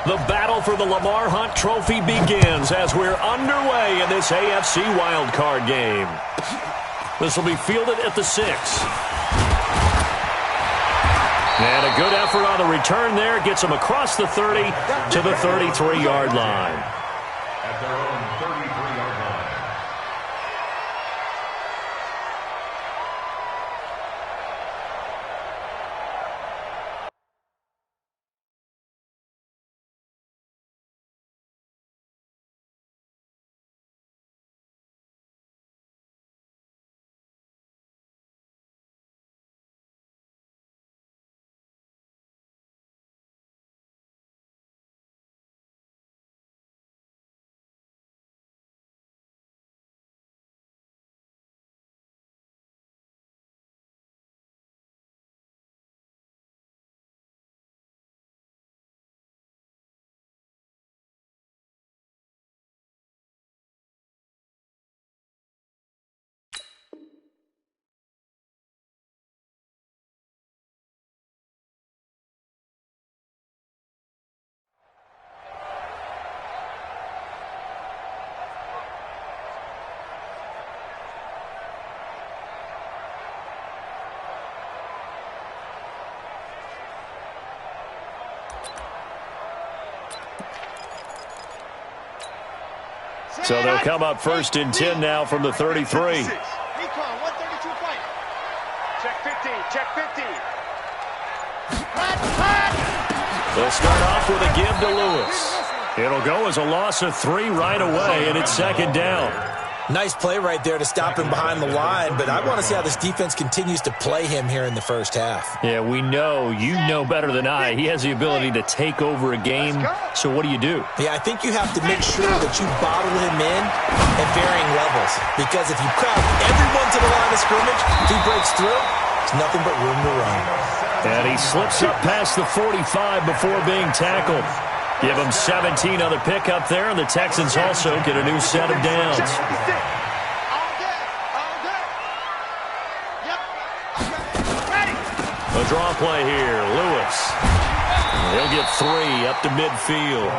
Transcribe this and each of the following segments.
The battle for the Lamar Hunt Trophy begins as we're underway in this AFC wildcard game. This will be fielded at the 6. And a good effort on the return there. Gets him across the 30 to the 33-yard line. At their own 33-yard line. So they'll come up first and 10 now from the 33. Recon, 132 fight. Check 15, check 15. They'll start off with a give to Lewis. It'll go as a loss of 3 right away, and it's second down. Nice play right there to stop him behind the line, but I want to see how this defense continues to play him here in the first half. Yeah, we know, you know better than I, he has the ability to take over a game, so what do you do? Yeah, I think you have to make sure that you bottle him in at varying levels, because if you crowd everyone to the line of scrimmage, if he breaks through, there's nothing but room to run. And he slips up past the 45 before being tackled. Give him 17 on the pickup there, and the Texans also get a new set of downs. A draw play here, Lewis. He'll get 3 up to midfield.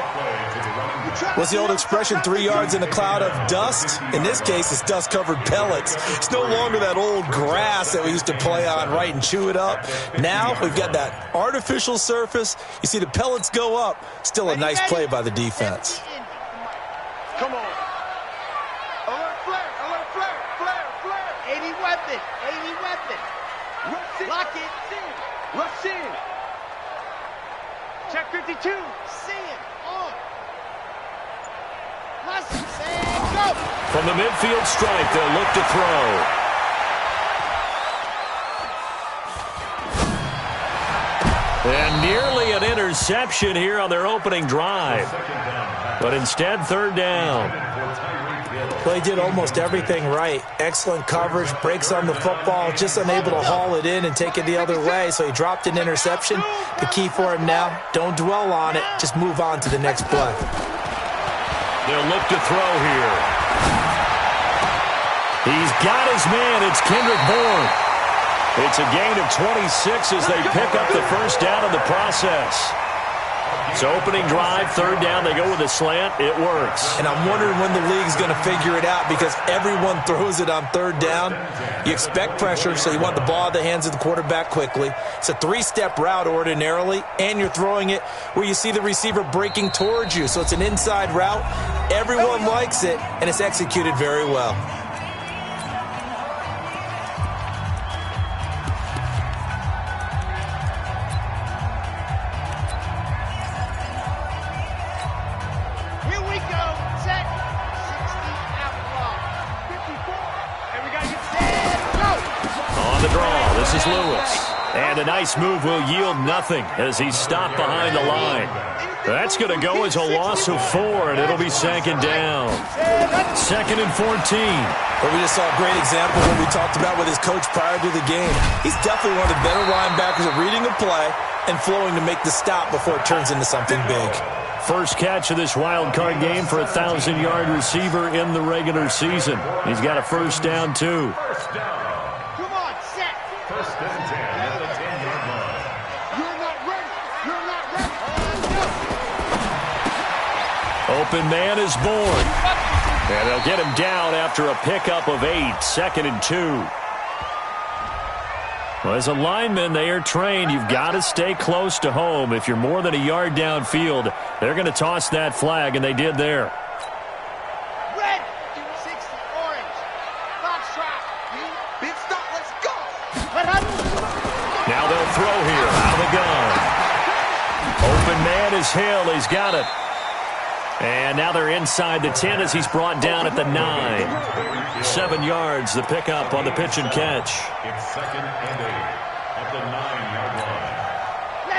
What's the old expression, 3 yards in a cloud of dust? In this case, it's dust-covered pellets. It's no longer that old grass that we used to play on, right, and chew it up. Now we've got that artificial surface. You see the pellets go up. Still a nice play by the defense. Come on. Alert flare, alert flare, flare, flare. 80 weapon, 80 weapon. Rush in. Lock it. Rush in. Check 52. See it. On. Go. From the midfield stripe, they'll look to throw. And nearly an interception here on their opening drive. But instead, third down. Well, he did almost everything right. Excellent coverage, breaks on the football, just unable to haul it in and take it the other way, so he dropped an interception. The key for him now, don't dwell on it, just move on to the next play. They'll look to throw here. He's got his man. It's Kendrick Bourne. It's a gain of 26 as they pick up the first down in the process. So opening drive, third down, they go with a slant. It works. And I'm wondering when the league's going to figure it out, because everyone throws it on third down. You expect pressure, so you want the ball in the hands of the quarterback quickly. It's a 3-step route ordinarily, and you're throwing it where you see the receiver breaking towards you. So it's an inside route. Everyone likes it, and it's executed very well. This is Lewis. And a nice move will yield nothing as he's stopped behind the line. That's going to go as a loss of 4, and it'll be second down. Second and 14. But we just saw a great example of what we talked about with his coach prior to the game. He's definitely one of the better linebackers at reading a play and flowing to make the stop before it turns into something big. First catch of this wild card game for a 1,000-yard receiver in the regular season. He's got a first down, too. First down. Come on, set. First and 10 at the 10-yard line. You're not ready. You're not ready. Go. open man is born. And they'll get him down after a pickup of 8, 2nd and 2. Well, as a lineman, they are trained. You've got to stay close to home. If you're more than a yard downfield, they're going to toss that flag, and they did there. Red, 60, orange, foxtrot, big stop, let's go. Now they'll throw here out of the gun. Open man is Hill. He's got it. And now they're inside the 10 as he's brought down at the 9. 7 yards, the pickup on the pitch and catch. It's 2nd and 8 at the 9-yard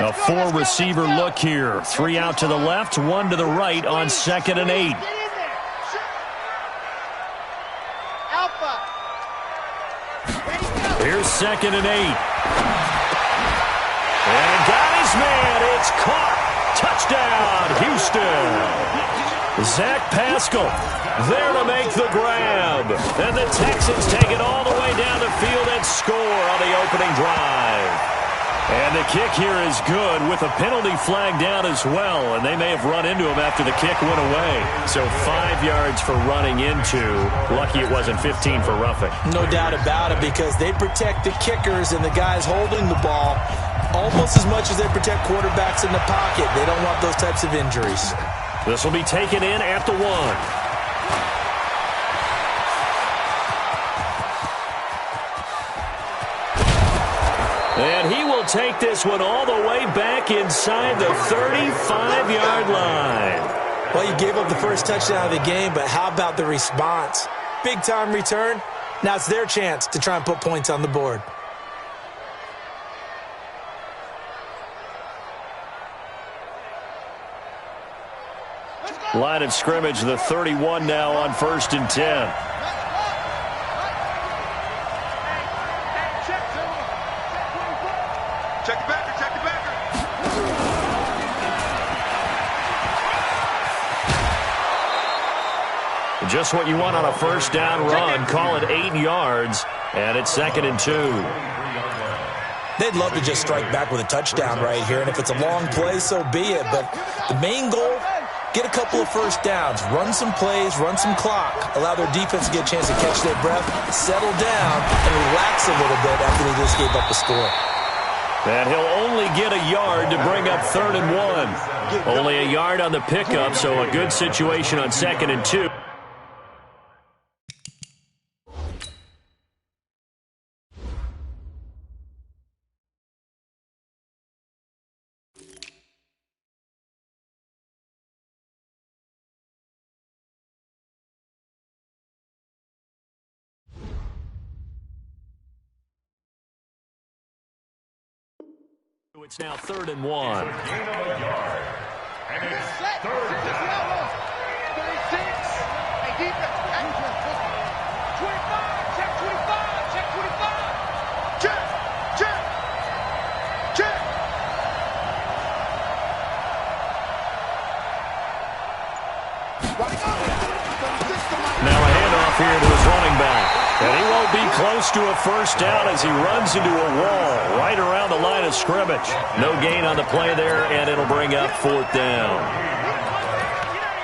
line. A 4-receiver look here. 3 out to the left, 1 to the right on 2nd and 8. Alpha. Here's 2nd and 8. And got his man. It's caught. Touchdown, Houston. Zach Pascal there to make the grab. And the Texans take it all the way down the field and score on the opening drive. And the kick here is good with a penalty flag down as well. And they may have run into him after the kick went away. So 5 yards for running into. Lucky it wasn't 15 for roughing. No doubt about it, because they protect the kickers and the guys holding the ball almost as much as they protect quarterbacks in the pocket. They don't want those types of injuries. This will be taken in at the 1. And he will take this one all the way back inside the 35-yard line. Well, you gave up the first touchdown of the game, but how about the response? Big-time return. Now it's their chance to try and put points on the board. Line of scrimmage, the 31 now on 1st and 10. Check the backer, check the backer. Just what you want on a first down run. Call it 8 yards, and it's 2nd and 2. They'd love to just strike back with a touchdown right here, and if it's a long play, so be it. But the main goal, get a couple of first downs, run some plays, run some clock, allow their defense to get a chance to catch their breath, settle down, and relax a little bit after they just gave up a score. And he'll only get a yard to bring up 3rd and 1. Only a yard on the pickup, so a good situation on 2nd and 2. It's now 3rd and 1. Gain of a yard. And it's 3rd down. 36. Hey, defense. 25. Check 25. Check 25. Check. Check. Check. Now a handoff here to his running back. And he won't be close to a first down as he runs into a wall right around the line of scrimmage. No gain on the play there, and it'll bring up 4th down.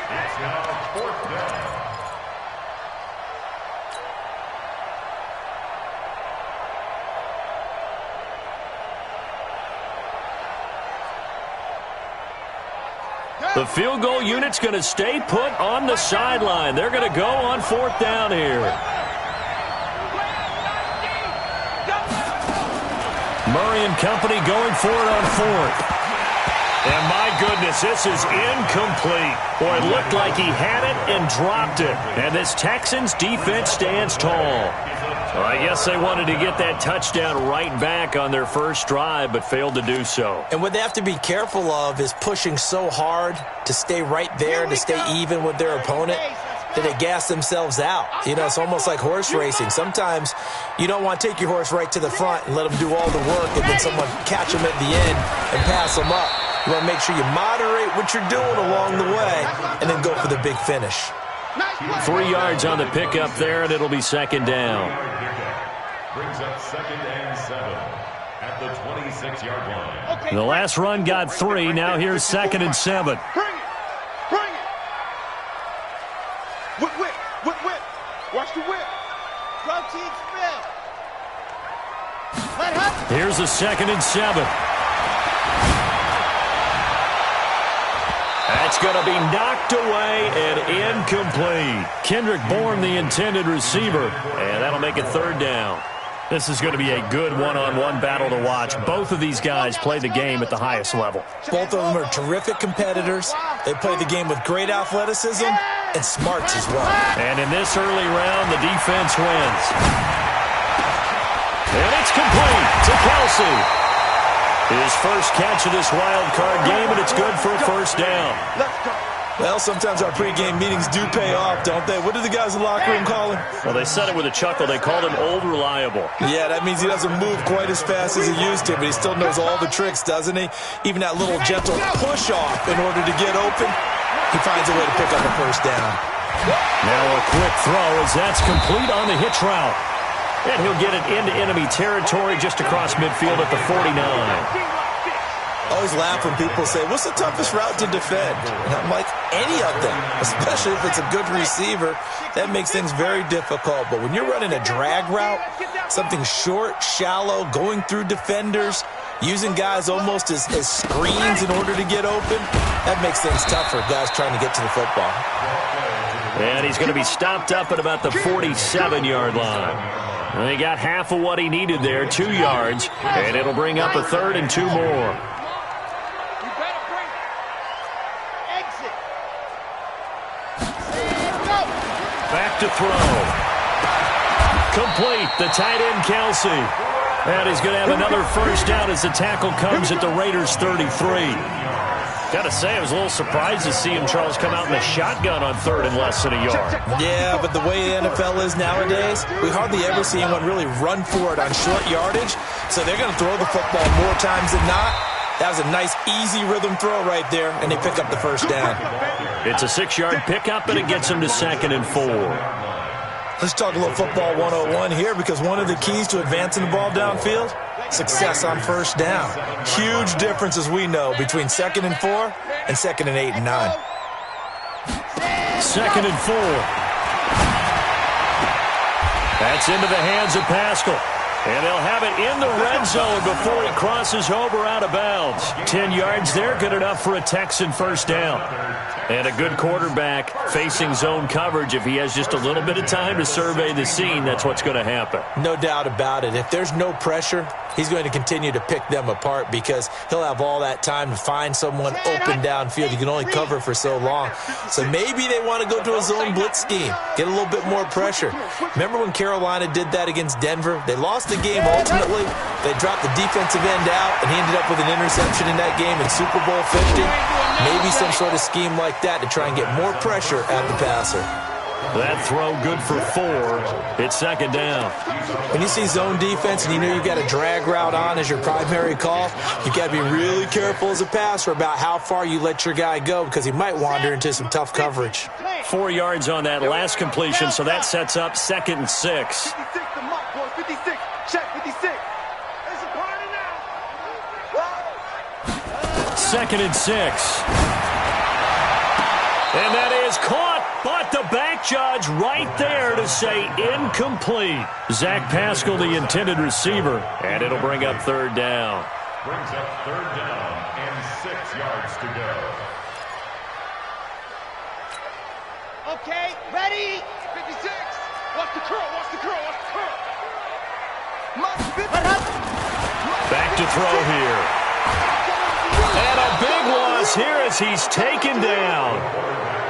It's now 4th down. The field goal unit's going to stay put on the sideline. They're going to go on 4th down here. Murray and company going for it on 4th. And my goodness, this is incomplete. Boy, it looked like he had it and dropped it. And this Texans defense stands tall. Well, I guess they wanted to get that touchdown right back on their first drive, but failed to do so. And what they have to be careful of is pushing so hard to stay right there, to stay even with their opponent, that they gas themselves out. You know, it's almost like horse racing. Sometimes you don't want to take your horse right to the front and let them do all the work and then someone catch them at the end and pass them up. You want to make sure you moderate what you're doing along the way and then go for the big finish. 3 yards on the pickup there, and it'll be 2nd down. Brings up 2nd and 7 at the 26-yard line. The last run got 3. Now here's 2nd and 7. Bring it. Bring it. calls a 2nd and 7. That's going to be knocked away and incomplete. Kendrick Bourne, the intended receiver, and that'll make it 3rd down. This is going to be a good one-on-one battle to watch. Both of these guys play the game at the highest level. Both of them are terrific competitors. They play the game with great athleticism and smarts as well. And in this early round, the defense wins. And it's complete to Kelsey. His first catch of this wild card game, and it's good for a 1st down. Well, sometimes our pregame meetings do pay off, don't they? What do the guys in the locker room call him? Well, they said it with a chuckle. They called him Old Reliable. Yeah, that means he doesn't move quite as fast as he used to, but he still knows all the tricks, doesn't he? Even that little gentle push-off in order to get open, he finds a way to pick up a 1st down. Now a quick throw as that's complete on the hitch route. And he'll get it into enemy territory just across midfield at the 49. I always laugh when people say, what's the toughest route to defend? And I'm like, any of them, especially if it's a good receiver. That makes things very difficult. But when you're running a drag route, something short, shallow, going through defenders, using guys almost as screens in order to get open, that makes things tough for guys trying to get to the football. And he's going to be stopped up at about the 47-yard line. And he got half of what he needed there, 2 yards, and it'll bring up a 3rd and 2 more. Back to throw. Complete, the tight end, Kelsey. And he's going to have another 1st down as the tackle comes at the Raiders' 33. Got to say, I was a little surprised to see him, Charles, come out in the shotgun on 3rd and less than a yard. Yeah, but the way the NFL is nowadays, we hardly ever see anyone really run for it on short yardage. So they're going to throw the football more times than not. That was a nice, easy rhythm throw right there, and they pick up the 1st down. It's a 6-yard pickup, and it gets him to 2nd and 4. Let's talk a little football 101 here, because one of the keys to advancing the ball downfield, success on 1st down. Huge difference, as we know, between 2nd and 4 and 2nd and 8 and 9. 2nd and 4. That's into the hands of Pascal. And they'll have it in the red zone before he crosses over out of bounds. 10 yards there, good enough for a Texan 1st down. And a good quarterback facing zone coverage. If he has just a little bit of time to survey the scene, that's what's going to happen. No doubt about it. If there's no pressure, he's going to continue to pick them apart because he'll have all that time to find someone open downfield. You can only cover for so long. So maybe they want to go to a zone blitz scheme, get a little bit more pressure. Remember when Carolina did that against Denver? They lost the game ultimately. They dropped the defensive end out, and he ended up with an interception in that game in Super Bowl 50. Maybe some sort of scheme like that to try and get more pressure at the passer. That throw good for 4. It's 2nd down. When you see zone defense and you know you've got a drag route on as your primary call, you've got to be really careful as a passer about how far you let your guy go because he might wander into some tough coverage. 4 yards on that last completion, so that sets up 2nd and 6. 56, check 56. It's a party now. 2nd and 6. And that is caught, but the back judge right there to say incomplete. Zach Pascal, the intended receiver, and it'll bring up 3rd down. Brings up 3rd down and 6 yards to go. Okay, ready? 56. Watch the curl, watch the curl, watch the curl. Back to throw here. And a big loss here as he's taken down.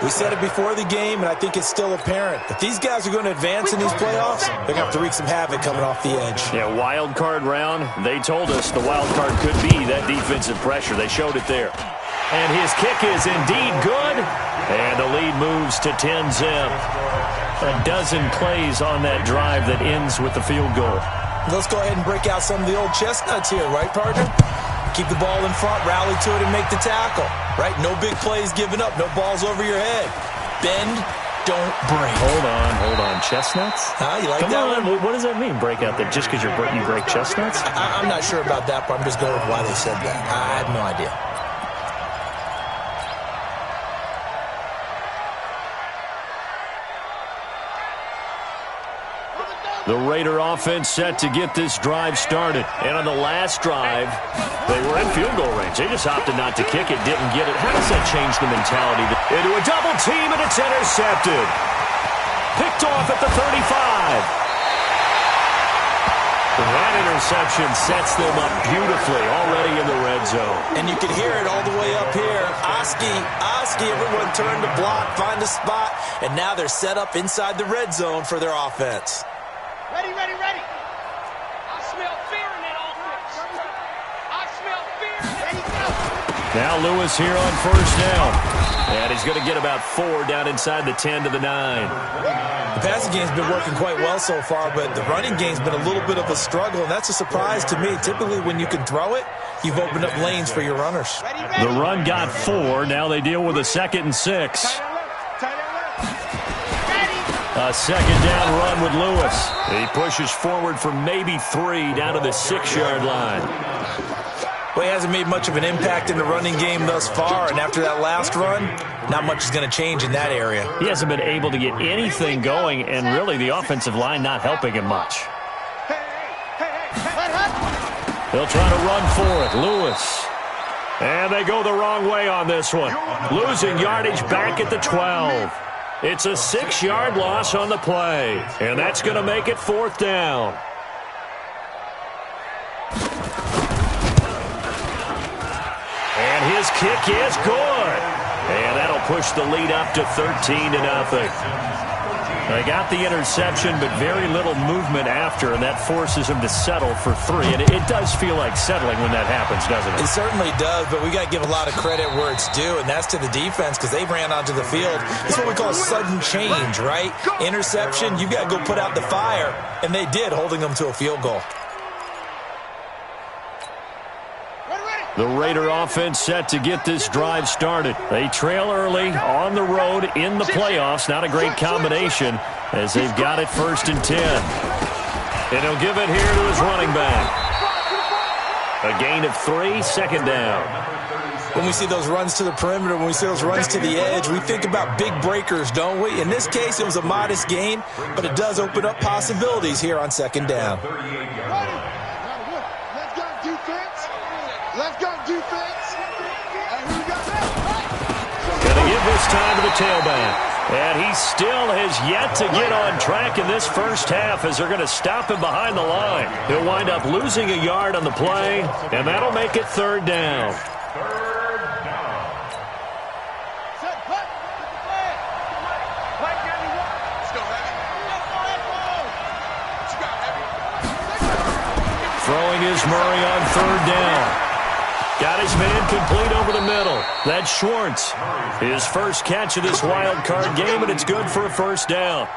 We said it before the game, and I think it's still apparent. If these guys are going to advance in these playoffs, they're going to have to wreak some havoc coming off the edge. Yeah, wild card round. They told us the wild card could be that defensive pressure. They showed it there. And his kick is indeed good. And the lead moves to 10-zip. A dozen plays on that drive that ends with the field goal. Let's go ahead and break out some of the old chestnuts here, right, partner? Keep the ball in front, rally to it, and make the tackle, right? No big plays given up, no balls over your head. Bend, don't break. Hold on. Chestnuts? Huh? You like Come that on. one? What does that mean, break out there? Just because you break chestnuts? I'm not sure about that, but I'm just going with why they said that. I have no idea. On the The Raider offense set to get this drive started. And on the last drive, they were in field goal range. They just opted not to kick it, didn't get it. How does that change the mentality? Into a double team, and it's intercepted. Picked off at the 35. That interception sets them up beautifully already in the red zone. And you can hear it all the way up here. Oski, everyone turned to block, find a spot, and now they're set up inside the red zone for their offense. Ready. I smell fear in that offense. I smell fear. Ready, go. Now Lewis here on first down. And he's going to get about 4 down inside the 10 to the 9. The passing game's been working quite well so far, but the running game's been a little bit of a struggle, and that's a surprise to me. Typically, when you can throw it, you've opened up lanes for your runners. The run got 4. Now they deal with a 2nd and 6. A 2nd down run with Lewis. He pushes forward for maybe 3 down to the 6-yard line. Well, he hasn't made much of an impact in the running game thus far, and after that last run, not much is going to change in that area. He hasn't been able to get anything going, and really the offensive line not helping him much. He'll try to run for it. Lewis. And they go the wrong way on this one. Losing yardage back at the 12. It's a 6-yard loss on the play, and that's going to make it 4th down. And his kick is good. And that'll push the lead up to 13-0. They got the interception, but very little movement after, and that forces him to settle for 3. And it does feel like settling when that happens, doesn't it? It certainly does, but we got to give a lot of credit where it's due, and that's to the defense because they ran onto the field. It's what we call sudden change, right? Interception, you got to go put out the fire, and they did, holding them to a field goal. The Raider offense set to get this drive started. They trail early on the road in the playoffs. Not a great combination as they've got it 1st and 10. And he'll give it here to his running back. A gain of 3, 2nd down. When we see those runs to the perimeter, when we see those runs to the edge, we think about big breakers, don't we? In this case, it was a modest gain, but it does open up possibilities here on 2nd down. Let's go, defense. Gonna give this time to the tailback. And he still has yet to get on track in this first half as they're going to stop him behind the line. He'll wind up losing a yard on the play, and that'll make it 3rd down. Throwing is Murray on 3rd down. Got his man complete over the middle. That's Schwartz. His first catch of this wild card game, and it's good for a 1st down.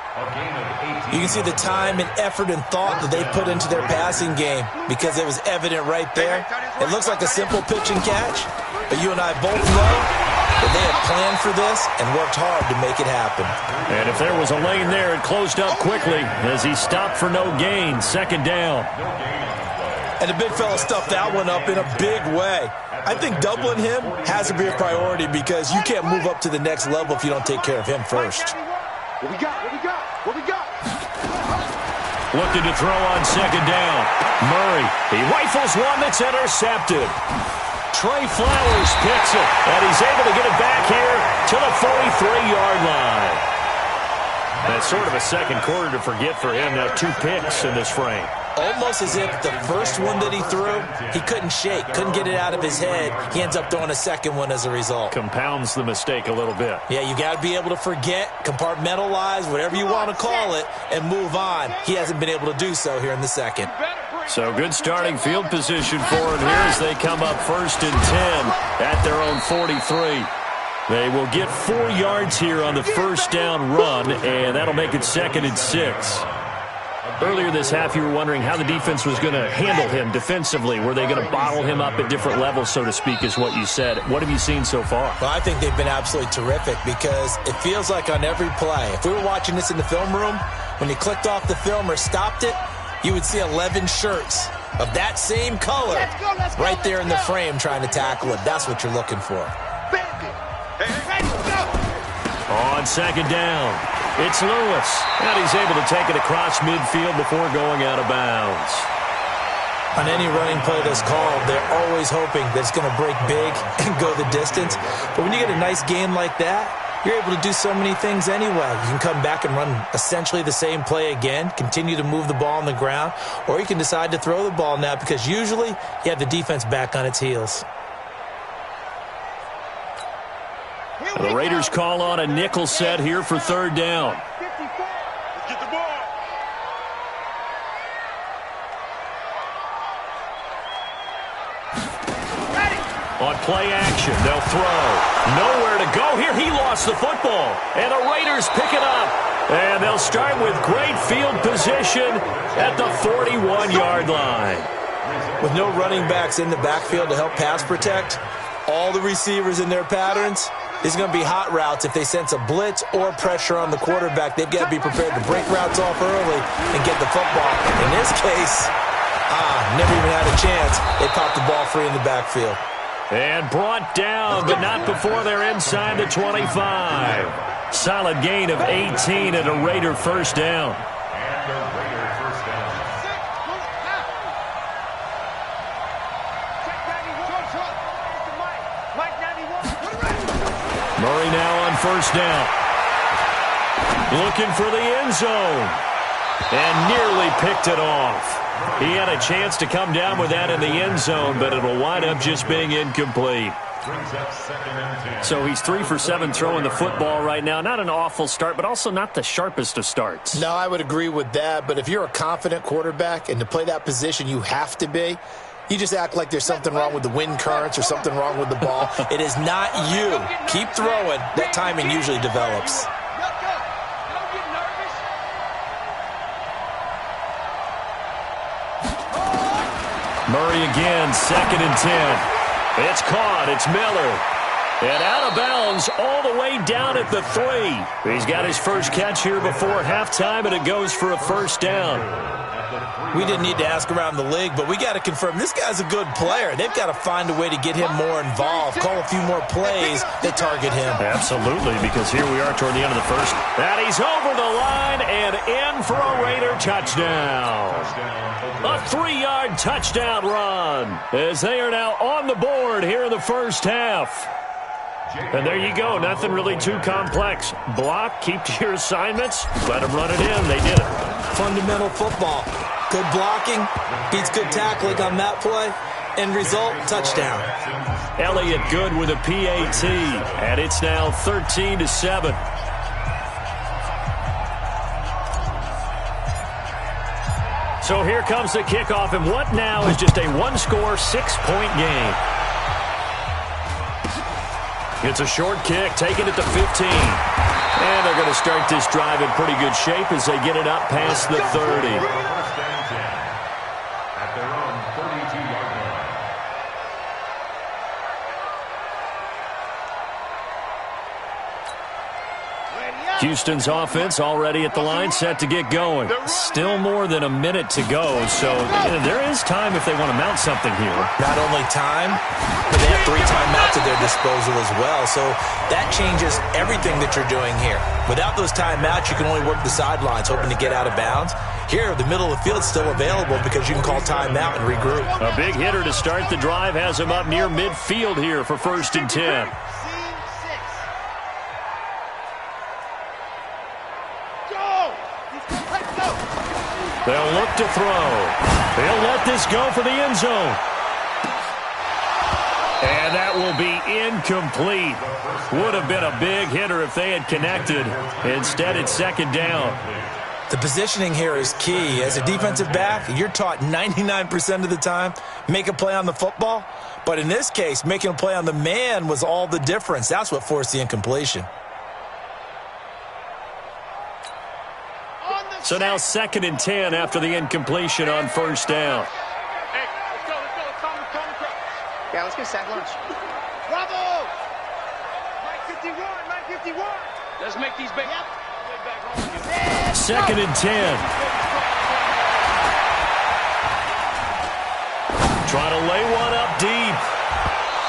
You can see the time and effort and thought that they put into their passing game because it was evident right there. It looks like a simple pitch and catch, but you and I both know that they had planned for this and worked hard to make it happen. And if there was a lane there, it closed up quickly as he stopped for no gain. 2nd down. And the big fella stuffed that one up in a big way. I think doubling him has to be a priority because you can't move up to the next level if you don't take care of him first. What we got? Looking to throw on 2nd down. Murray, he rifles one that's intercepted. Trey Flowers picks it, and he's able to get it back here to the 43-yard line. That's sort of a second quarter to forget for him. Now 2 picks in this frame. Almost as if the first one that he threw, he couldn't shake, couldn't get it out of his head. He ends up throwing a second one as a result. Compounds the mistake a little bit. Yeah, you got to be able to forget, compartmentalize, whatever you want to call it, and move on. He hasn't been able to do so here in the 2nd. So good starting field position for him here as they come up 1st and 10 at their own 43. They will get 4 yards here on the 1st down run, and that'll make it 2nd and 6. Earlier this half, you were wondering how the defense was going to handle him defensively. Were they going to bottle him up at different levels, so to speak, is what you said. What have you seen so far? Well, I think they've been absolutely terrific because it feels like on every play, if we were watching this in the film room, when he clicked off the film or stopped it, you would see 11 shirts of that same color right there in the frame trying to tackle it. That's what you're looking for. On 2nd down, It's Lewis, and he's able to take it across midfield before going out of bounds. On any running play that's called, they're always hoping that it's going to break big and go the distance. But when you get a nice game like that, you're able to do so many things anyway. You can come back and run essentially the same play again, continue to move the ball on the ground, or you can decide to throw the ball now because usually you have the defense back on its heels. The Raiders call on a nickel set here for third down. Let's get the ball. On play action, they'll throw. Nowhere to go here. He lost the football. And the Raiders pick it up. And they'll start with great field position at the 41-yard line. With no running backs in the backfield to help pass protect, all the receivers in their patterns, there's going to be hot routes. If they sense a blitz or pressure on the quarterback, they've got to be prepared to break routes off early and get the football. In this case, never even had a chance. They popped the ball free in the backfield. And brought down, but not before they're inside the 25. Solid gain of 18 and a Raider first down. And a Raider first down. Murray now on first down. Looking for the end zone. And nearly picked it off. He had a chance to come down with that in the end zone, but it'll wind up just being incomplete. Brings up 2nd and 10. So he's 3 for 7 throwing the football right now. Not an awful start, but also not the sharpest of starts. No, I would agree with that, but if you're a confident quarterback and to play that position you have to be, you just act like there's something wrong with the wind currents or something wrong with the ball. It is not you. Keep throwing. That timing usually develops. Murray again, 2nd and 10. It's caught. It's Miller. And out of bounds all the way down at the 3. He's got his first catch here before halftime, and it goes for a first down. We didn't need to ask around the league, but we got to confirm this guy's a good player. They've got to find a way to get him more involved, call a few more plays that target him. Absolutely, because here we are toward the end of the first. And he's over the line and in for a Raider touchdown. A 3-yard touchdown run as they are now on the board here in the first half. And there you go. Nothing really too complex. Block, keep to your assignments, let them run it in. They did it. Fundamental football. Good blocking beats good tackling on that play. End result, touchdown. Elliott good with a PAT, and it's now 13-7. So here comes the kickoff, and what now is just a one-score, 6-point game. It's a short kick, taking it to 15. And they're going to start this drive in pretty good shape as they get it up past the 30. First and 10 at their own 32-yard line. Houston's offense already at the line, set to get going. Still more than a minute to go, so there is time if they want to mount something here. Not only time, but they have 3 timeouts at their disposal as well, so that changes everything that you're doing here. Without those timeouts, you can only work the sidelines, hoping to get out of bounds. Here, the middle of the field's still available because you can call timeout and regroup. A big hitter to start the drive has him up near midfield here for 1st and 10. They'll look to throw. They'll let this go for the end zone. And that will be incomplete. Would have been a big hitter if they had connected. Instead, it's 2nd down. The positioning here is key. As a defensive back, you're taught 99% of the time, make a play on the football. But in this case, making a play on the man was all the difference. That's what forced the incompletion. So now 2nd and 10 after the incompletion on 1st down. Hey, let's go. Yeah, let's get sack lunch. Bravo! 951. Let's make these big. 2nd and 10. Trying to lay one up deep.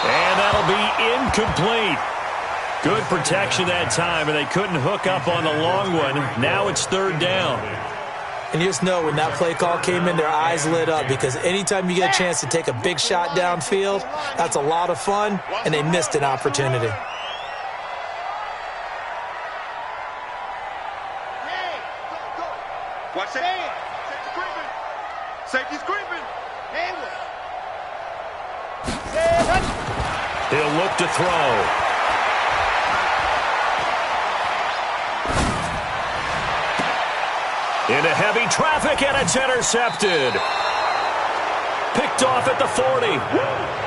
And that'll be incomplete. Good protection that time, and they couldn't hook up on the long one. Now it's third down. And you just know when that play call came in, their eyes lit up, because anytime you get a chance to take a big shot downfield, that's a lot of fun, and they missed an opportunity. Watch it. Safety's creeping. Safety's creeping. He'll look to throw. Into heavy traffic, and it's intercepted. Picked off at the 40.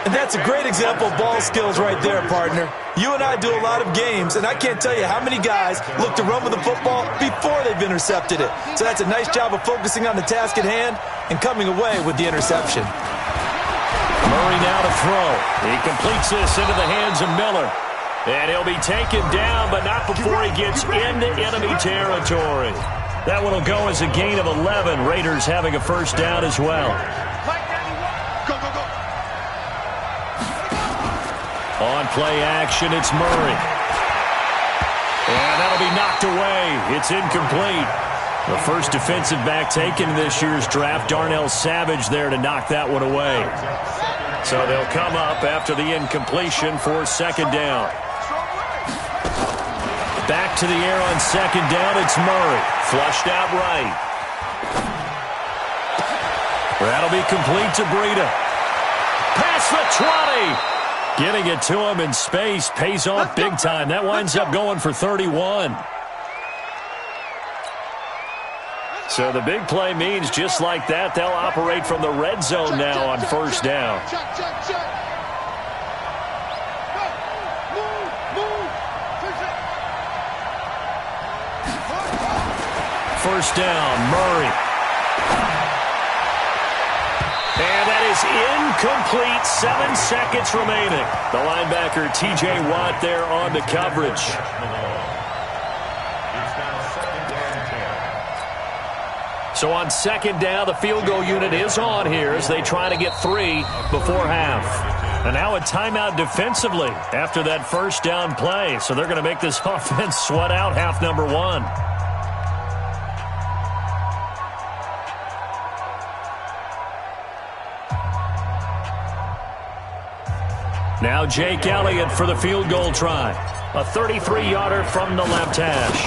And that's a great example of ball skills right there, partner. You and I do a lot of games, and I can't tell you how many guys look to run with the football before they've intercepted it. So that's a nice job of focusing on the task at hand and coming away with the interception. Murray now to throw. He completes this into the hands of Miller. And he'll be taken down, but not before he gets into enemy territory. That one will go as a gain of 11. Raiders having a first down as well. Go, go, go. On play action, it's Murray. And that'll be knocked away. It's incomplete. The first defensive back taken in this year's draft, Darnell Savage, there to knock that one away. So they'll come up after the incompletion for second down. Back to the air on second down, it's Murray. Flushed out right. That'll be complete to Breida. Past the 20. Getting it to him in space pays off big time. That winds up going for 31. So the big play means just like that, they'll operate from the red zone now on first down. First down, Murray. And that is incomplete. 7 seconds remaining. The linebacker, T.J. Watt, there on the coverage. So on second down, the field goal unit is on here as they try to get 3 before half. And now a timeout defensively after that first down play. So they're going to make this offense sweat out half number 1. Now Jake Elliott for the field goal try. A 33-yarder from the left hash.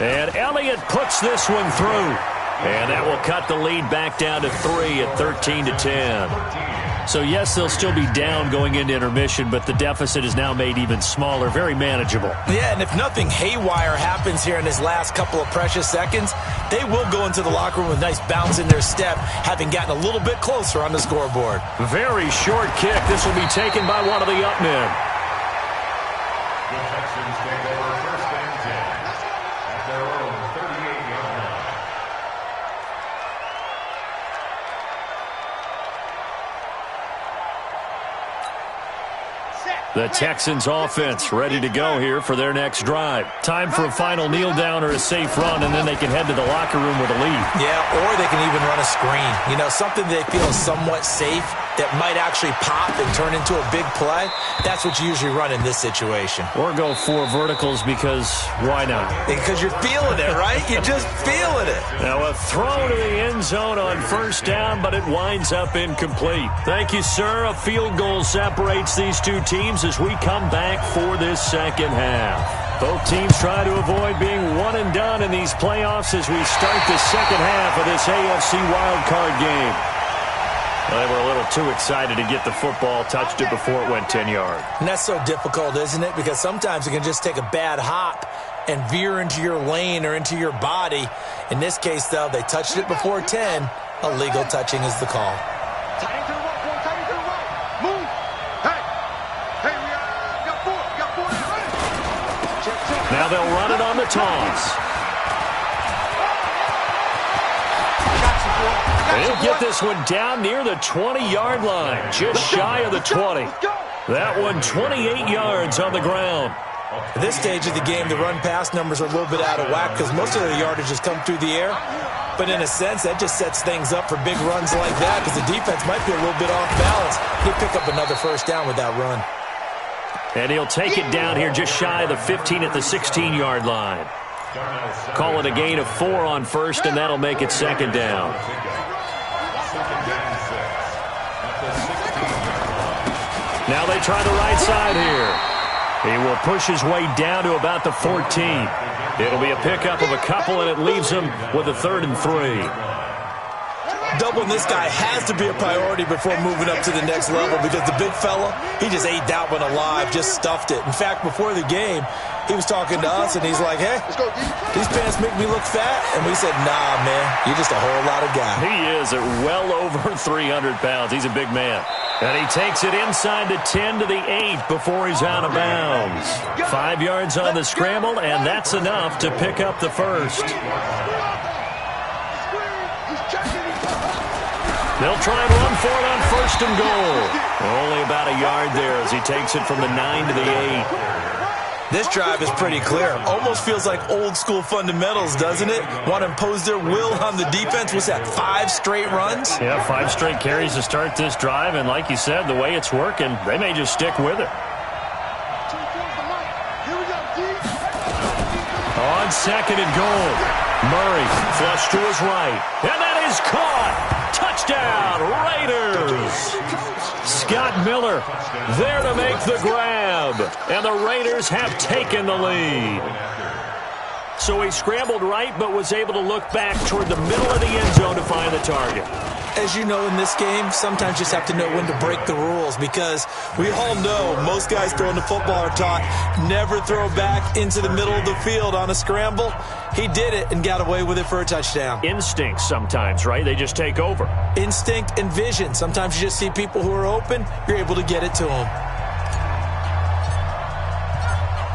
And Elliott puts this one through. And that will cut the lead back down to 3 at 13-10. So, yes, they'll still be down going into intermission, but the deficit is now made even smaller, very manageable. Yeah, and if nothing haywire happens here in his last couple of precious seconds, they will go into the locker room with a nice bounce in their step, having gotten a little bit closer on the scoreboard. Very short kick. This will be taken by one of the up men. The Texans take over first and 10 at their own 38-yard line. The Texans offense ready to go here for their next drive. Time for a final kneel down or a safe run, and then they can head to the locker room with a lead. Yeah, or they can even run a screen. You know, something they feel is somewhat safe that might actually pop and turn into a big play. That's what you usually run in this situation. Or go 4 verticals because why not? Because you're feeling it, right? You're just feeling it. Now a throw to the end zone on first down, but it winds up incomplete. Thank you, sir. A field goal separates these two teams as we come back for this second half. Both teams try to avoid being one and done in these playoffs as we start the second half of this AFC wildcard game. Well, they were a little too excited to get the football, touched it before it went 10 yards. And that's so difficult, isn't it? Because sometimes it can just take a bad hop and veer into your lane or into your body. In this case, though, they touched it before 10. Illegal touching is the call. Now they'll run it on the toss. They'll get this one down near the 20-yard line, just shy of the 20. That one 28 yards on the ground. At this stage of the game, the run-pass numbers are a little bit out of whack because most of the yardage has come through the air. But in a sense, that just sets things up for big runs like that because the defense might be a little bit off balance. He'll pick up another first down with that run. And he'll take it down here just shy of the 15 at the 16-yard line. Call it a gain of 4 on first, and that'll make it second down. Now they try the right side here. He will push his way down to about the 14. It'll be a pickup of a couple, and it leaves him with a 3rd and 3. Doubling this guy has to be a priority before moving up to the next level because the big fella, he just ate that one alive, just stuffed it. In fact, before the game, he was talking to us, and he's like, hey, these pants make me look fat. And we said, nah, man, you're just a whole lot of guy. He is at well over 300 pounds. He's a big man. And he takes it inside the 10 to the 8 before he's out of bounds. 5 yards on the scramble, and that's enough to pick up the first. They'll try and run for it on 1st and goal. Only about a yard there as he takes it from the 9 to the 8. This drive is pretty clear. Almost feels like old school fundamentals, doesn't it? Want to impose their will on the defense. What's that, 5 straight runs? Yeah, 5 straight carries to start this drive. And like you said, the way it's working, they may just stick with it. On 2nd and goal, Murray flush to his right. And that is caught. Touchdown, Raiders! Scott Miller there to make the grab. And the Raiders have taken the lead. So he scrambled right, but was able to look back toward the middle of the end zone to find the target. As you know, in this game, sometimes you just have to know when to break the rules because we all know most guys throwing the football are taught never throw back into the middle of the field on a scramble. He did it and got away with it for a touchdown. Instinct sometimes, right? They just take over. Instinct and vision. Sometimes you just see people who are open, you're able to get it to them.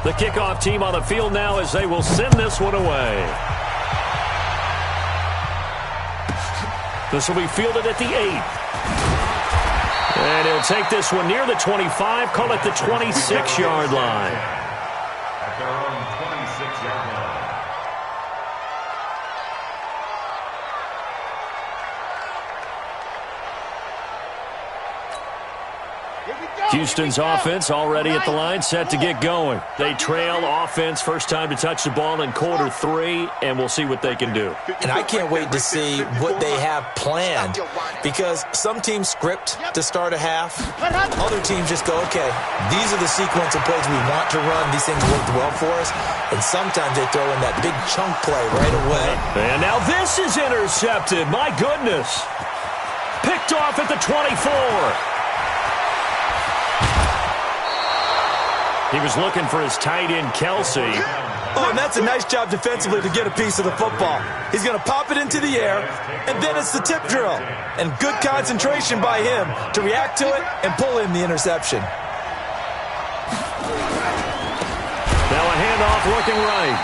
The kickoff team on the field now as they will send this one away. This will be fielded at the 8. And he'll take this one near the 25, call it the 26-yard line. At their own 26-yard line. Houston's offense already at the line, set to get going. They trail offense, first time to touch the ball in quarter 3, and we'll see what they can do. And I can't wait to see what they have planned because some teams script to start a half. Other teams just go, okay, these are the sequence of plays we want to run. These things worked well for us. And sometimes they throw in that big chunk play right away. And now this is intercepted. My goodness. Picked off at the 24. He was looking for his tight end, Kelsey. Oh, and that's a nice job defensively to get a piece of the football. He's going to pop it into the air, and then it's the tip drill. And good concentration by him to react to it and pull in the interception. Now a handoff looking right.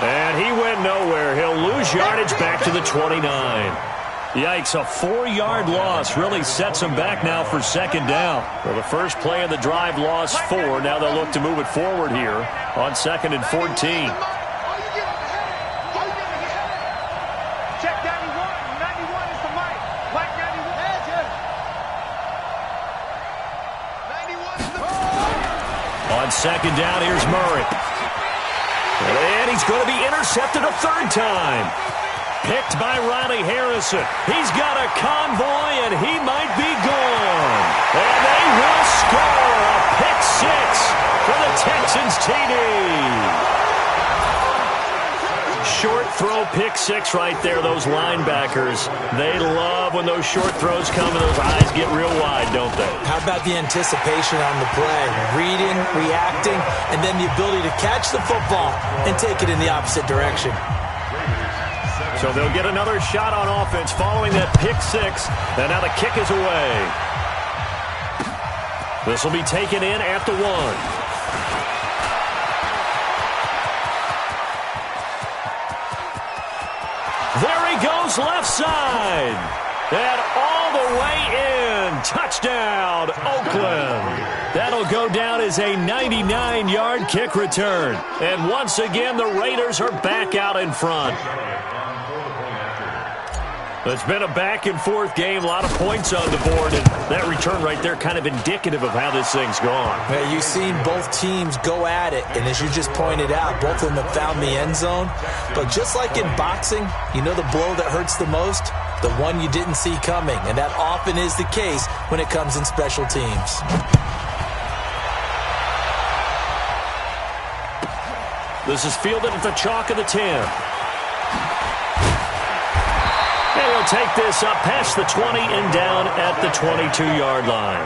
And he went nowhere. He'll lose yardage back to the 29. Yikes, a 4-yard loss really sets him back now for second down. Well, the first play of the drive lost 4. Now they'll look to move it forward here on 2nd and 14. Check 91. 91 is the mic. Mike 91. 91 is the mic. On second down, here's Murray. And he's going to be intercepted a 3rd time. Picked by Riley Harrison. He's got a convoy, and he might be gone. And they will score a pick 6 for the Texans TD. Short throw pick 6 right there. Those linebackers, they love when those short throws come and those eyes get real wide, don't they? How about the anticipation on the play? Reading, reacting, and then the ability to catch the football and take it in the opposite direction. So they'll get another shot on offense following that pick 6. And now the kick is away. This will be taken in at the 1. There he goes left side. And all the way in. Touchdown, Oakland. That'll go down as a 99-yard kick return. And once again, the Raiders are back out in front. It's been a back-and-forth game, a lot of points on the board, and that return right there kind of indicative of how this thing's gone. Yeah, you've seen both teams go at it, and as you just pointed out, both of them have found the end zone. But just like in boxing, you know the blow that hurts the most? The one you didn't see coming, and that often is the case when it comes in special teams. This is fielded at the chalk of the 10. And he'll take this up past the 20 and down at the 22-yard line.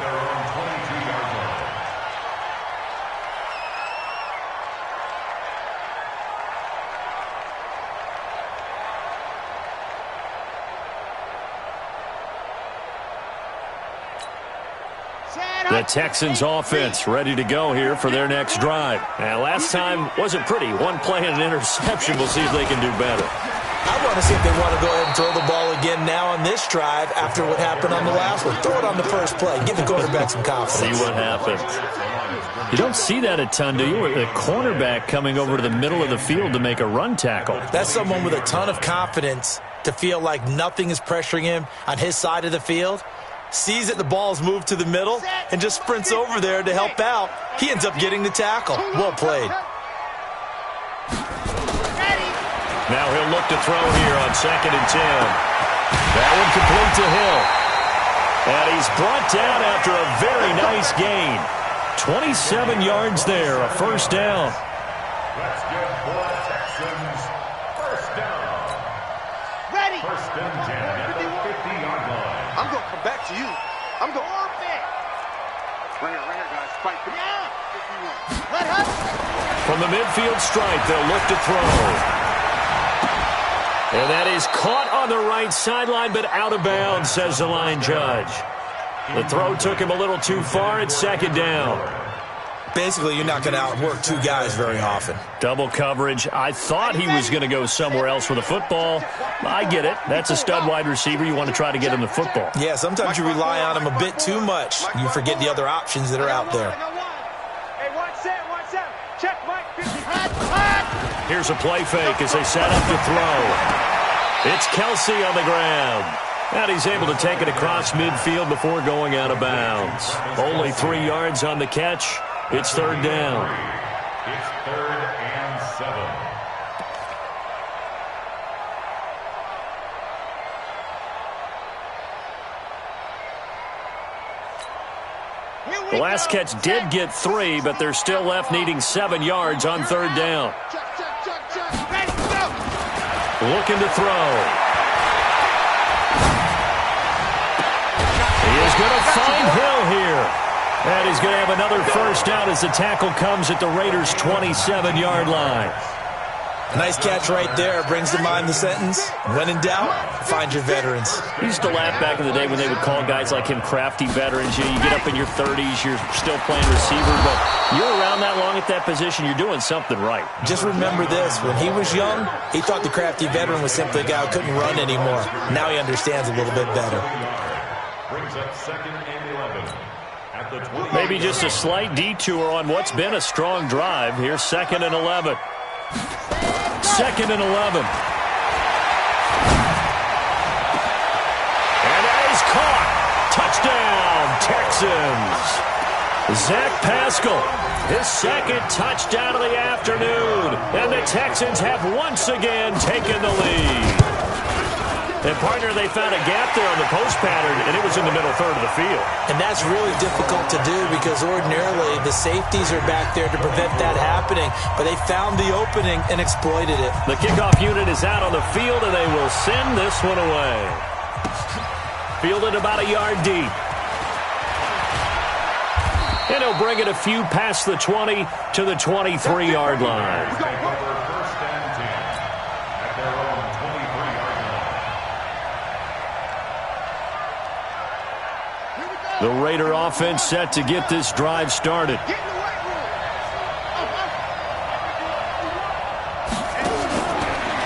The Texans offense ready to go here for their next drive. And last time wasn't pretty. One play and an interception. We'll see if they can do better. I want to see if they want to go ahead and throw the ball again now on this drive after what happened on the last one. Throw it on the first play. Give the quarterback some confidence. See what happens. You don't see that a ton, do you? With a cornerback coming over to the middle of the field to make a run tackle. That's someone with a ton of confidence to feel like nothing is pressuring him on his side of the field. Sees that the ball's moved to the middle and just sprints over there to help out. He ends up getting the tackle. Well played. Now he'll look to throw here on 2nd and 10. That one complete to Hill. And he's brought down after a very nice gain. 27 yards there, a first down. Let's give the Texans first down. Ready. First and 10 at the 50-yard line. I'm going to come back to you. I'm going to back. Right here, guys. Fight. Yeah. Let us. From the midfield stripe, they'll look to throw. And that is caught on the right sideline, but out of bounds, says the line judge. The throw took him a little too far. It's 2nd down. Basically, you're not going to outwork two guys very often. Double coverage. I thought he was going to go somewhere else with the football. I get it. That's a stud wide receiver. You want to try to get him the football. Yeah, sometimes you rely on him a bit too much. You forget the other options that are out there. Hey, watch that. Check Mike 50. Here's a play fake as they set up to throw. It's Kelsey on the ground. And he's able to take it across midfield before going out of bounds. Only 3 yards on the catch. It's 3rd down. It's 3rd and 7. The last catch did get 3, but they're still left needing 7 yards on 3rd down. Looking to throw. He is going to find Hill here. And he's going to have another first down as the tackle comes at the Raiders' 27-yard line. A nice catch right there. Brings to mind the sentence, when in doubt, find your veterans. We used to laugh back in the day when they would call guys like him crafty veterans. You get up in your 30s, you're still playing receiver, but you're around that long at that position, you're doing something right. Just remember this. When he was young, he thought the crafty veteran was simply a guy who couldn't run anymore. Now he understands a little bit better. Brings up 2nd and 11. At the 20. Maybe just a slight detour on what's been a strong drive. Here's 2nd and 11. 2nd and 11. And that is caught. Touchdown, Texans. Zach Pascal, his 2nd touchdown of the afternoon. And the Texans have once again taken the lead. And, partner, they found a gap there on the post pattern, and it was in the middle third of the field. And that's really difficult to do because ordinarily the safeties are back there to prevent that happening. But they found the opening and exploited it. The kickoff unit is out on the field, and they will send this one away. Fielded about a yard deep. And he'll bring it a few past the 20 to the 23-yard line. First and 10 at their own 23-yard line. The Raider offense set to get this drive started.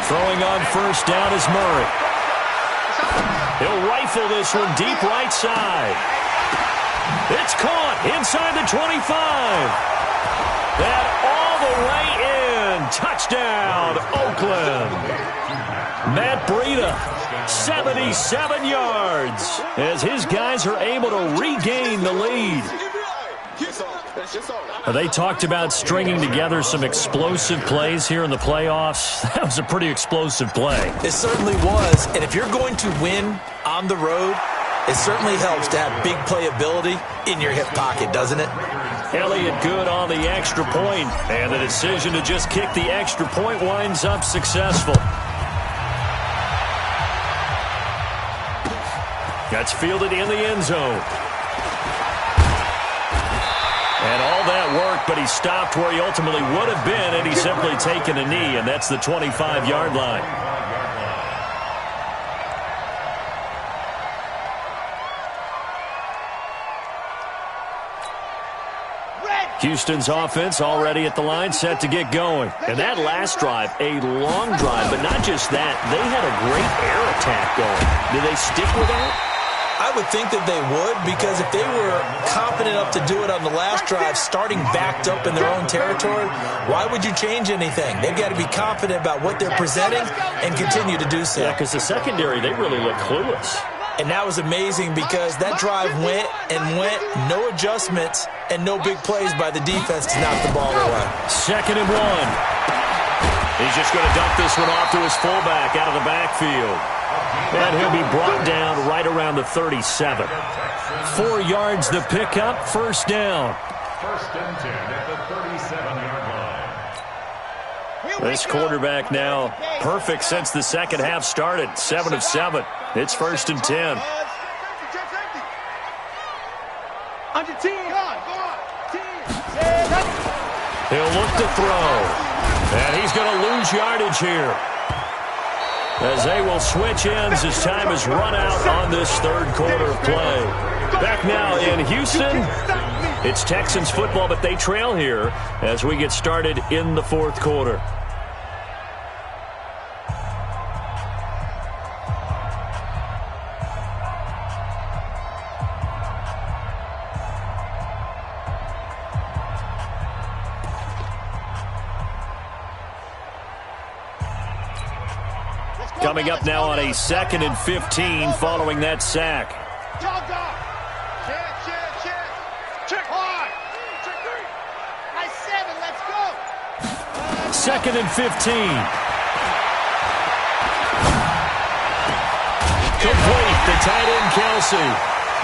Throwing on first down is Murray. He'll rifle this one deep right side. It's caught inside the 25. And all the way in. Touchdown, Oakland. Matt Breida, 77 yards, as his guys are able to regain the lead. They talked about stringing together some explosive plays here in the playoffs. That was a pretty explosive play. It certainly was, and if you're going to win on the road, it certainly helps to have big playability in your hip pocket, doesn't it? Elliott good on the extra point, and the decision to just kick the extra point winds up successful. That's fielded in the end zone. And all that work, but he stopped where he ultimately would have been, and he's simply taken a knee, and that's the 25-yard line. Houston's offense already at the line, set to get going. And that last drive, a long drive, but not just that. They had a great air attack going. Do they stick with that? I would think that they would, because if they were confident enough to do it on the last drive, starting backed up in their own territory, why would you change anything? They've got to be confident about what they're presenting and continue to do so. Yeah, because the secondary, they really look clueless. And that was amazing because that drive went and went, no adjustments and no big plays by the defense to knock the ball away. 2nd and 1. He's just going to dump this one off to his fullback out of the backfield. And he'll be brought down right around the 37. 4 yards the pickup, first down. 1st and 10 at the 37-yard line. This quarterback now perfect since the second half started. 7 of 7. It's 1st and 10. He'll look to throw. And he's going to lose yardage here, as they will switch ends as time has run out on this third quarter of play. Back now in Houston, it's Texans football, but they trail here as we get started in the fourth quarter. Coming up now on a 2nd and 15 following that sack. 2nd and 15. Complete to tight end Kelsey.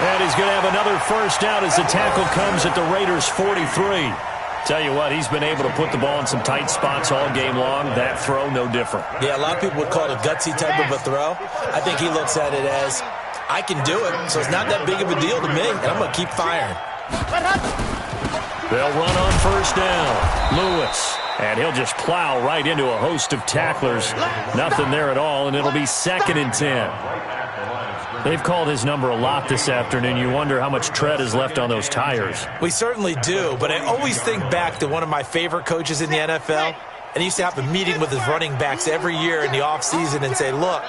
And he's going to have another first down as the tackle comes at the Raiders' 43. Tell you what, he's been able to put the ball in some tight spots all game long. That throw, no different. Yeah, a lot of people would call it a gutsy type of a throw. I think he looks at it as, I can do it, so it's not that big of a deal to me, and I'm going to keep firing. They'll run on first down. Lewis. And he'll just plow right into a host of tacklers. Nothing there at all, and it'll be 2nd and 10. They've called his number a lot this afternoon. You wonder how much tread is left on those tires. We certainly do, but I always think back to one of my favorite coaches in the NFL, and he used to have a meeting with his running backs every year in the offseason and say, look,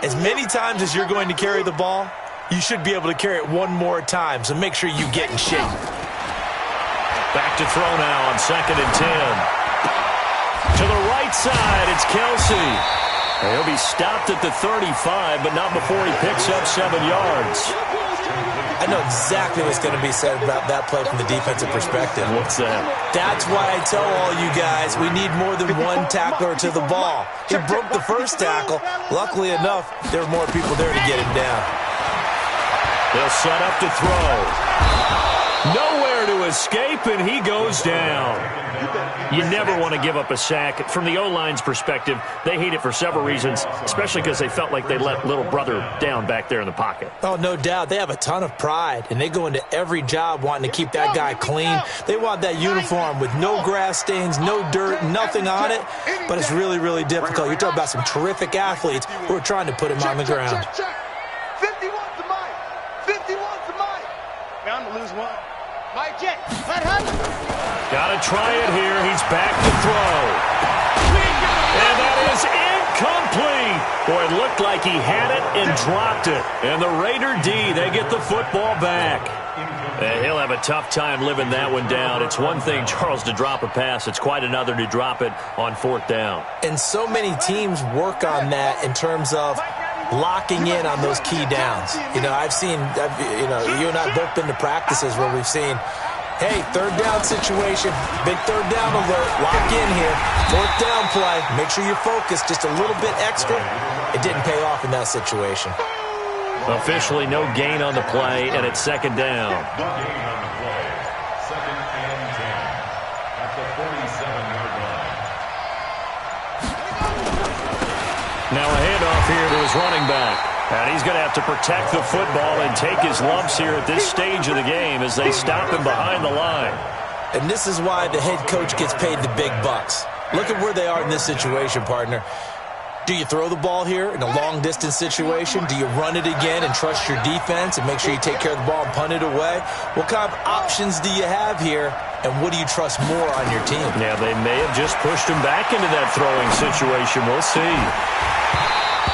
as many times as you're going to carry the ball, you should be able to carry it one more time, so make sure you get in shape. Back to throw now on 2nd and 10. To the right side, it's Kelsey. He'll be stopped at the 35, but not before he picks up 7 yards. I know exactly what's going to be said about that play from the defensive perspective. What's that? That's why I tell all you guys we need more than one tackler to the ball. He broke the first tackle. Luckily enough, there were more people there to get him down. They'll set up to throw. Nowhere to escape, and he goes down. You never want to give up a sack. From the O-line's perspective, they hate it for several reasons, especially because they felt like they let little brother down back there in the pocket. Oh, no doubt. They have a ton of pride, and they go into every job wanting to keep that guy clean. They want that uniform with no grass stains, no dirt, nothing on it, but it's really, really difficult. You're talking about some terrific athletes who are trying to put him on the ground. 51's the mic. 51's the mic. Man, I'm going to lose one. Mike Jet, let him. Gotta try it here. He's back to throw. And that is incomplete. Boy, it looked like he had it and dropped it. And the Raider D, they get the football back. And he'll have a tough time living that one down. It's one thing, Charles, to drop a pass. It's quite another to drop it on 4th down. And so many teams work on that in terms of locking in on those key downs. You know, you and I both been to practices where we've seen, hey, 3rd down situation, big 3rd down alert, lock in here, 4th down play, make sure you're focused just a little bit extra. It didn't pay off in that situation. Officially no gain on the play, and it's 2nd down. No gain on the play. 2nd and 10 at the 47-yard line. Now a handoff here to his running back. And he's going to have to protect the football and take his lumps here at this stage of the game as they stop him behind the line. And this is why the head coach gets paid the big bucks. Look at where they are in this situation, partner. Do you throw the ball here in a long-distance situation? Do you run it again and trust your defense and make sure you take care of the ball and punt it away? What kind of options do you have here, and what do you trust more on your team? Yeah, they may have just pushed him back into that throwing situation. We'll see.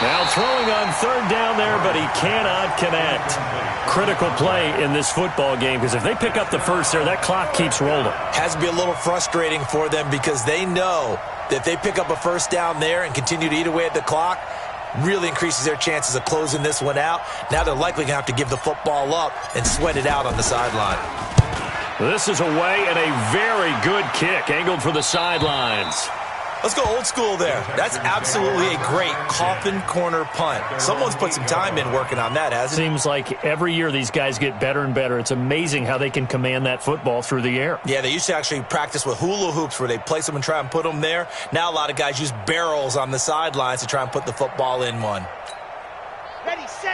Now throwing on 3rd down there, but he cannot connect. Critical play in this football game, because if they pick up the first there, that clock keeps rolling. Has to be a little frustrating for them because they know that if they pick up a 1st down there and continue to eat away at the clock, really increases their chances of closing this one out. Now they're likely going to have to give the football up and sweat it out on the sideline. This is away and a very good kick, angled for the sidelines. Let's go old school there. That's absolutely a great coffin corner punt. Someone's put some time in working on that, hasn't it? Seems like every year these guys get better and better. It's amazing how they can command that football through the air. Yeah, they used to actually practice with hula hoops where they place them and try and put them there. Now a lot of guys use barrels on the sidelines to try and put the football in one.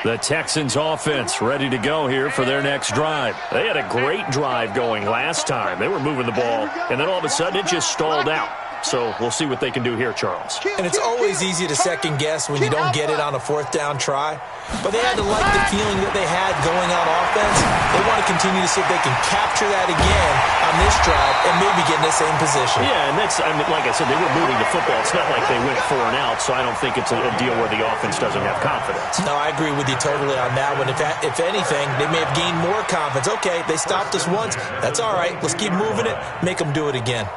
The Texans offense ready to go here for their next drive. They had a great drive going last time. They were moving the ball, and then all of a sudden it just stalled out. So we'll see what they can do here, Charles. And it's always easy to second guess when you don't get it on a 4th down try. But they had to like the feeling that they had going on offense. They want to continue to see if they can capture that again on this drive and maybe get in the same position. Yeah, and that's, I mean, like I said, they were moving the football. It's not like they went 4 and out, so I don't think it's a deal where the offense doesn't have confidence. No, I agree with you totally on that one. If anything, they may have gained more confidence. Okay, they stopped us once. That's all right. Let's keep moving it. Make them do it again.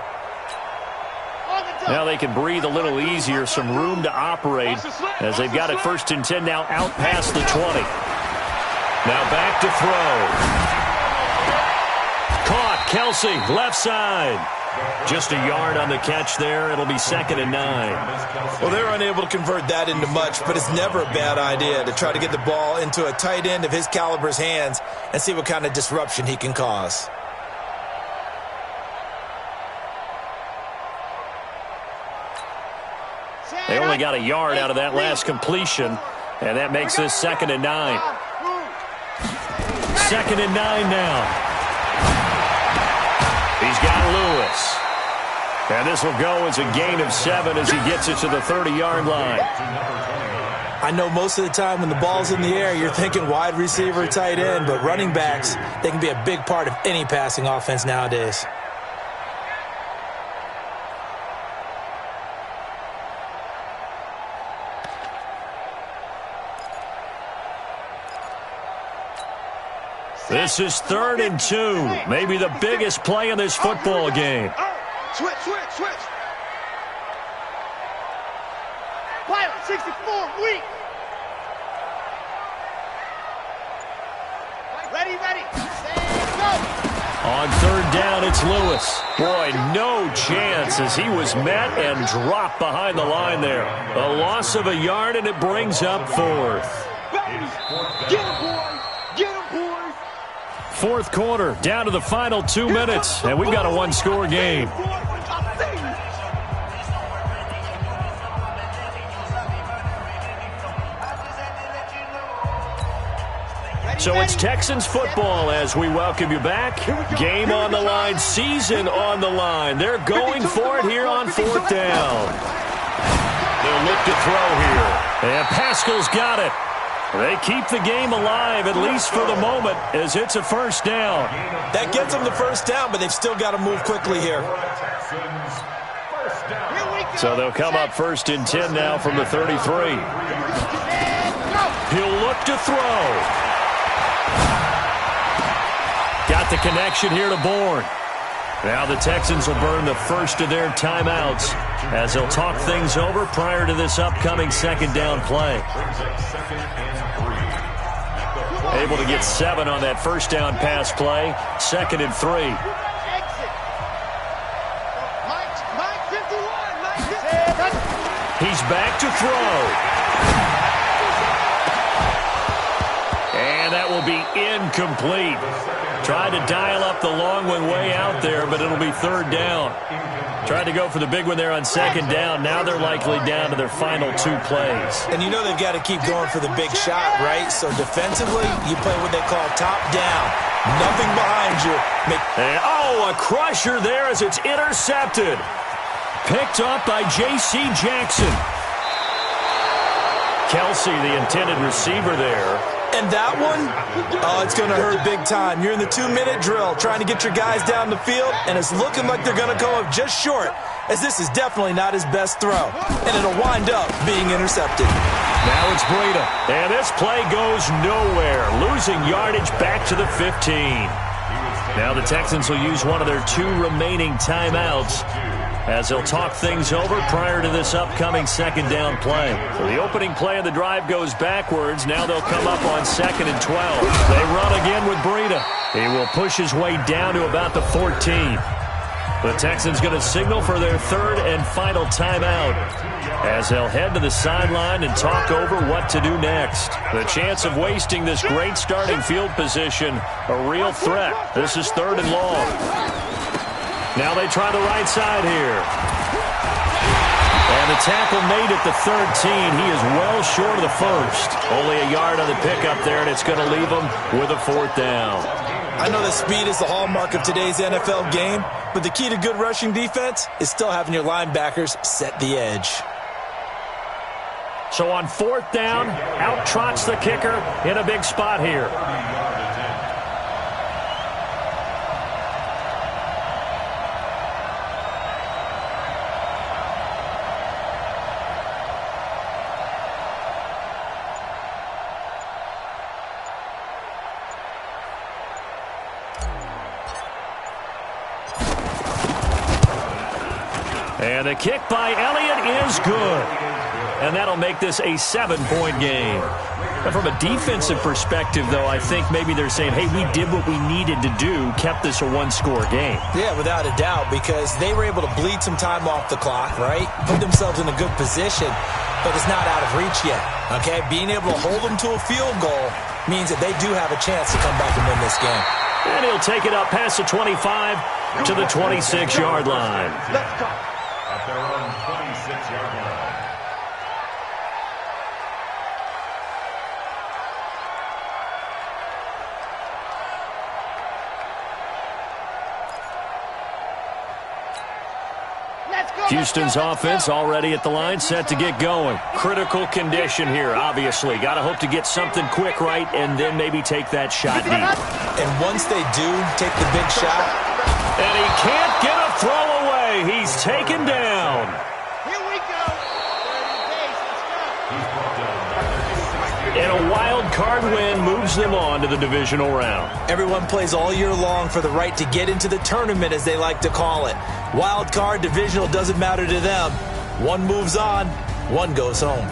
Now they can breathe a little easier, some room to operate as they've got it 1st and 10 now out past the 20. Now back to throw. Caught, Kelsey, left side. Just a yard on the catch there. It'll be 2nd and 9. Well, they're unable to convert that into much, but it's never a bad idea to try to get the ball into a tight end of his caliber's hands and see what kind of disruption he can cause. They only got a yard out of that last completion, and that makes this 2nd and 9. 2nd and 9 now. He's got Lewis. And this will go as a gain of 7 as he gets it to the 30-yard line. I know most of the time when the ball's in the air, you're thinking wide receiver, tight end, but running backs, they can be a big part of any passing offense nowadays. This is 3rd and 2. Maybe the biggest play in this football game. Switch. Pilot 64, weak. Ready. Go. On 3rd down, it's Lewis. Boy, no chance as he was met and dropped behind the line there. A loss of a yard, and it brings up 4th. Get him, boys. 4th quarter, down to the final 2 minutes, and we've got a 1-score game. So it's Texans football as we welcome you back. Game on the line, season on the line. They're going for it here on 4th down. They'll look to throw here. And Pascal's got it. They keep the game alive, at least for the moment, as it's a 1st down. That gets them the 1st down, but they've still got to move quickly here. So they'll come up 1st and 10 now from the 33. He'll look to throw. Got the connection here to Bourne. Now the Texans will burn the first of their timeouts as they'll talk things over prior to this upcoming 2nd down play. Able to get 7 on that 1st down pass play. 2nd and 3. He's back to throw. And that will be incomplete. Tried to dial up the long one way out there, but it'll be 3rd down. Tried to go for the big one there on 2nd down. Now they're likely down to their final 2 plays. And you know they've got to keep going for the big shot, right? So defensively, you play what they call top down. Nothing behind you. And, a crusher there as it's intercepted. Picked up by J.C. Jackson. Kelsey, the intended receiver there. And that one, it's going to hurt big time. You're in the 2-minute drill trying to get your guys down the field, and it's looking like they're going to come up just short, as this is definitely not his best throw. And it'll wind up being intercepted. Now it's Breida. And this play goes nowhere. Losing yardage back to the 15. Now the Texans will use one of their 2 remaining timeouts as they'll talk things over prior to this upcoming 2nd down play. So the opening play of the drive goes backwards. Now they'll come up on 2nd and 12. They run again with Breida. He will push his way down to about the 14. The Texans going to signal for their 3rd and final timeout as they'll head to the sideline and talk over what to do next. The chance of wasting this great starting field position, a real threat. This is 3rd and long. Now they try the right side here. And the tackle made at the 13. He is well short of the 1st. Only a yard on the pickup there, and it's going to leave him with a 4th down. I know that speed is the hallmark of today's NFL game, but the key to good rushing defense is still having your linebackers set the edge. So on 4th down, out trots the kicker in a big spot here. And the kick by Elliott is good. And that'll make this a 7-point game. And from a defensive perspective, though, I think maybe they're saying, hey, we did what we needed to do, kept this a 1-score game. Yeah, without a doubt, because they were able to bleed some time off the clock, right? Put themselves in a good position, but it's not out of reach yet, okay? Being able to hold them to a field goal means that they do have a chance to come back and win this game. And he'll take it up past the 25 to the 26-yard line. Let's go. At their own 26-yard line. Houston's offense already at the line, set to get going. Critical condition here, obviously. Got to hope to get something quick right and then maybe take that shot deep. And once they do take the big shot. And he can't get a throw away. He's taken down. Here we go. 30 days. Let's go. And a wild card win moves them on to the divisional round. Everyone plays all year long for the right to get into the tournament, as they like to call it. Wild card, divisional, doesn't matter to them. One moves on, one goes home.